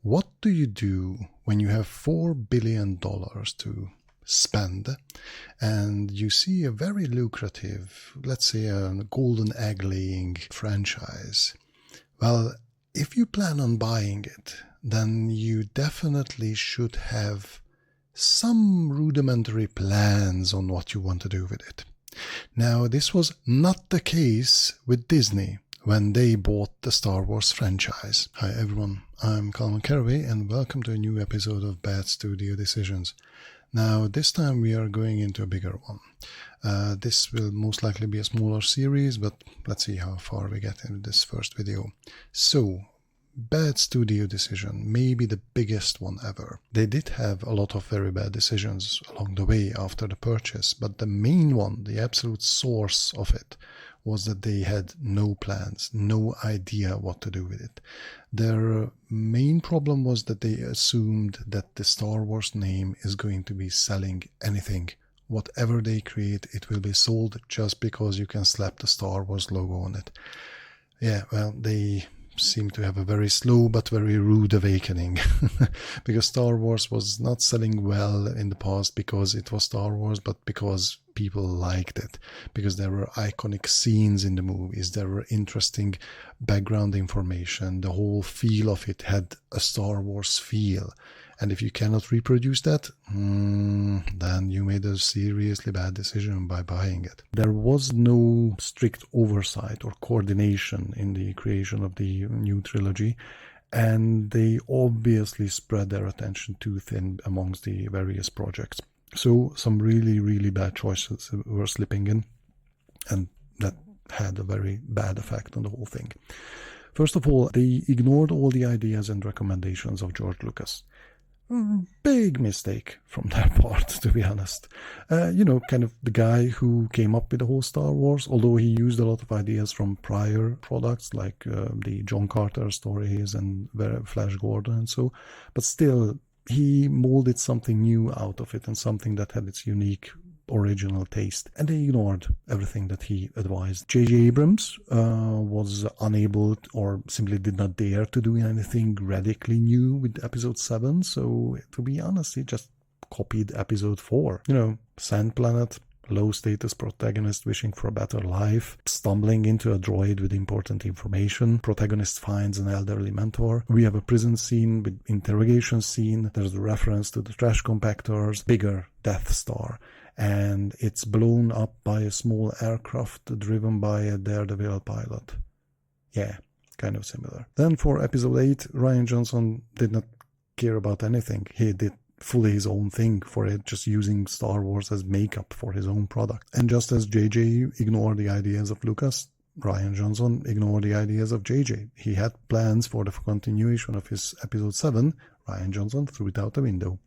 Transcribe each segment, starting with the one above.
What do you do when you have $4 billion to spend and you see a very lucrative, let's say a golden egg laying franchise? Well, if you plan on buying it, then you definitely should have some rudimentary plans on what you want to do with it. Now, this was not the case with Disney when they bought the Star Wars franchise. Hi everyone, I'm Colin Caraway and welcome to a new episode of Bad Studio Decisions. Now, this time we are going into a bigger one. This will most likely be a smaller series, but let's see how far we get in this first video. So, bad studio decision, maybe the biggest one ever. They did have a lot of very bad decisions along the way after the purchase, but the main one, the absolute source of it, was that they had no plans, no idea what to do with it. Their main problem was that they assumed that the Star Wars name is going to be selling anything. Whatever they create, it will be sold just because you can slap the Star Wars logo on it. Yeah, well, they seem to have a very slow but very rude awakening because Star Wars was not selling well in the past because it was Star Wars, but because people liked it, because there were iconic scenes in the movies, there were interesting background information, the whole feel of it had a Star Wars feel. And if you cannot reproduce that, then you made a seriously bad decision by buying it. There was no strict oversight or coordination in the creation of the new trilogy, and they obviously spread their attention too thin amongst the various projects. So some really, really bad choices were slipping in, and that had a very bad effect on the whole thing. First of all, they ignored all the ideas and recommendations of George Lucas. Big mistake from their part, to be honest. Kind of the guy who came up with the whole Star Wars, although he used a lot of ideas from prior products like the John Carter stories and Flash Gordon and so, but still he molded something new out of it and something that had its unique original taste, and they ignored everything that he advised. J.J. Abrams was unable or simply did not dare to do anything radically new with episode 7, so to be honest, he just copied episode 4. Sand planet, low status protagonist wishing for a better life, stumbling into a droid with important information, protagonist finds an elderly mentor, we have a prison scene with interrogation scene, there's a reference to the trash compactors, bigger Death Star, and it's blown up by a small aircraft driven by a daredevil pilot. Yeah, kind of similar. Then for episode 8, Rian Johnson did not care about anything. He did fully his own thing for it, just using Star Wars as makeup for his own product. And just as JJ ignored the ideas of Lucas, Rian Johnson ignored the ideas of JJ. He had plans for the continuation of his episode 7. Rian Johnson threw it out the window.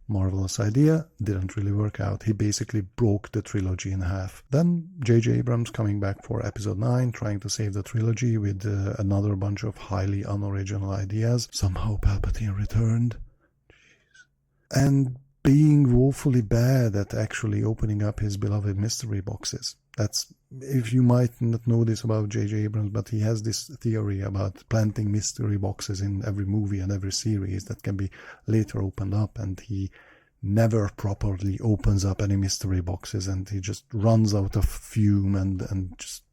Marvelous idea, didn't really work out. He basically broke the trilogy in half. Then J.J. Abrams coming back for episode 9, trying to save the trilogy with another bunch of highly unoriginal ideas. Somehow Palpatine returned. Jeez. And being woefully bad at actually opening up his beloved mystery boxes. That's, if you might not know this about J.J. Abrams, but he has this theory about planting mystery boxes in every movie and every series that can be later opened up, and he never properly opens up any mystery boxes, and he just runs out of fume and just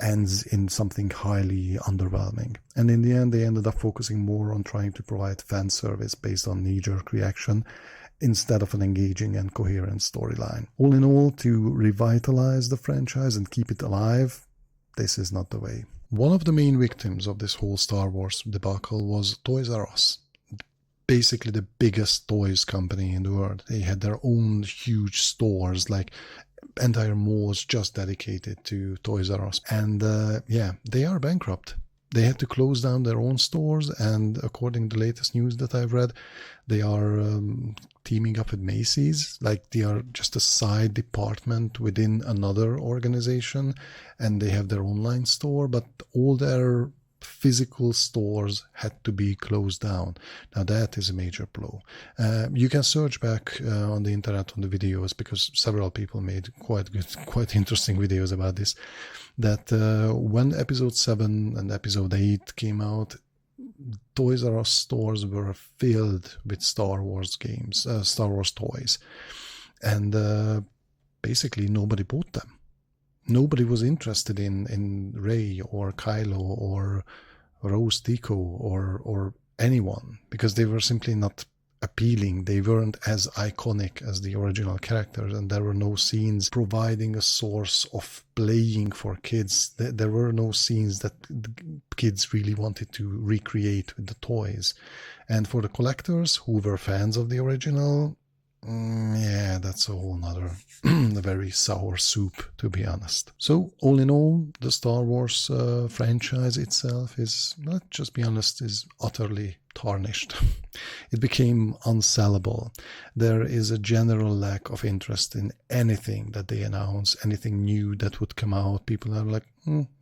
ends in something highly underwhelming. And in the end, they ended up focusing more on trying to provide fan service based on knee-jerk reaction, instead of an engaging and coherent storyline. All in all, to revitalize the franchise and keep it alive, this is not the way. One of the main victims of this whole Star Wars debacle was Toys R Us. Basically the biggest toys company in the world. They had their own huge stores, like entire malls just dedicated to Toys R Us. And they are bankrupt. They had to close down their own stores, and according to the latest news that I've read, they are teaming up with Macy's, like they are just a side department within another organization, and they have their online store, but all their physical stores had to be closed down. Now that is a major blow. You can search back on the internet on the videos, because several people made quite interesting videos about this, that when episode 7 and episode 8 came out, Toys R Us stores were filled with Star Wars games, Star Wars toys. And basically nobody bought them. Nobody was interested in Rey or Kylo or Rose Tico or anyone, because they were simply not appealing. They weren't as iconic as the original characters, and there were no scenes providing a source of playing for kids. There were no scenes that the kids really wanted to recreate with the toys. And for the collectors who were fans of the original, yeah, that's a whole nother a very sour soup, to be honest. So all in all, the Star Wars franchise itself is, let's just be honest, is utterly tarnished. It became unsellable. There is a general lack of interest in anything that they announce, anything new that would come out. People are like,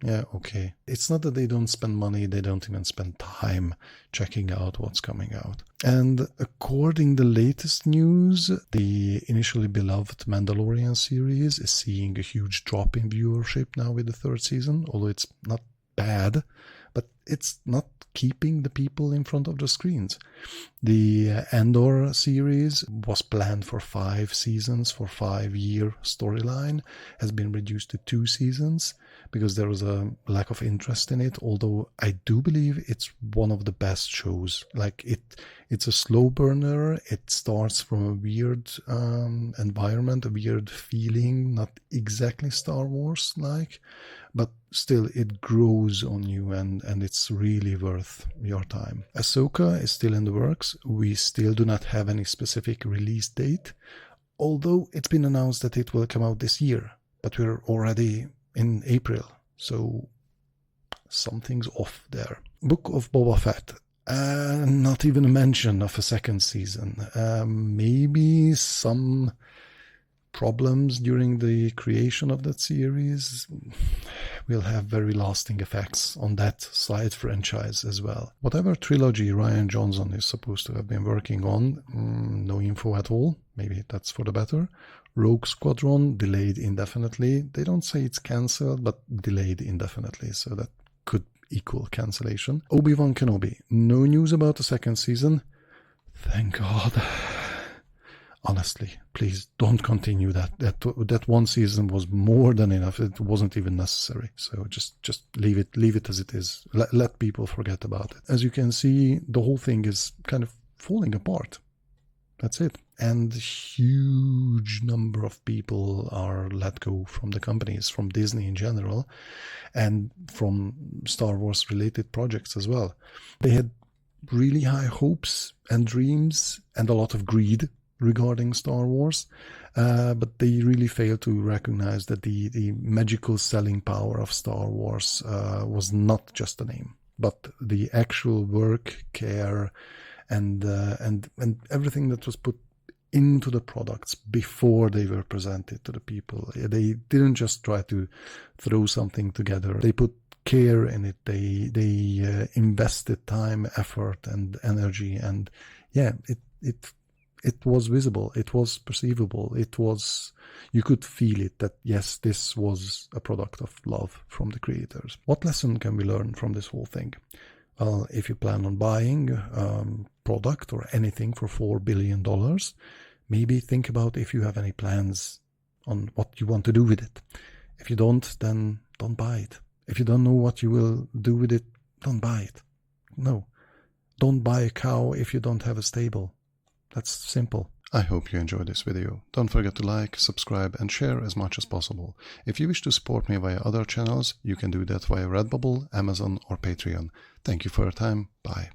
yeah, okay. It's not that they don't spend money, they don't even spend time checking out what's coming out. And according to the latest news, the initially beloved Mandalorian series is seeing a huge drop in viewership now with the third season, although it's not bad, but it's not keeping the people in front of the screens. The Andor series was planned for 5 seasons, for 5-year storyline, has been reduced to 2 seasons because there was a lack of interest in it, although I do believe it's one of the best shows. Like it's a slow burner. It starts from a weird environment, a weird feeling, not exactly Star Wars like, but still it grows on you, and it's really worth your time. Ahsoka is still in the works. We still do not have any specific release date, although it's been announced that it will come out this year, but we're already in April, so something's off there. Book of Boba Fett. Not even a mention of a second season. Maybe some problems during the creation of that series will have very lasting effects on that side franchise as well. Whatever trilogy Rian Johnson is supposed to have been working on, no info at all. Maybe that's for the better. Rogue Squadron delayed indefinitely. They don't say it's cancelled, but delayed indefinitely, so that could equal cancellation. Obi-Wan Kenobi. No news about the second season. Thank God. Honestly, please don't continue that. That one season was more than enough. It wasn't even necessary. So just leave it as it is. Let people forget about it. As you can see, the whole thing is kind of falling apart. That's it. And huge number of people are let go from the companies, from Disney in general, and from Star Wars related projects as well. They had really high hopes and dreams and a lot of greed regarding Star Wars, but they really failed to recognize that the magical selling power of Star Wars was not just a name, but the actual work, care, and everything that was put into the products before they were presented to the people. They didn't just try to throw something together. They put care in it. They invested time, effort, and energy, and yeah, it was visible, it was perceivable, you could feel it that yes, this was a product of love from the creators. What lesson can we learn from this whole thing? Well, if you plan on buying product or anything for $4 billion, maybe think about if you have any plans on what you want to do with it. If you don't, then don't buy it. If you don't know what you will do with it, don't buy it. No. Don't buy a cow if you don't have a stable. That's simple. I hope you enjoyed this video. Don't forget to like, subscribe, and share as much as possible. If you wish to support me via other channels, you can do that via Redbubble, Amazon, or Patreon. Thank you for your time. Bye.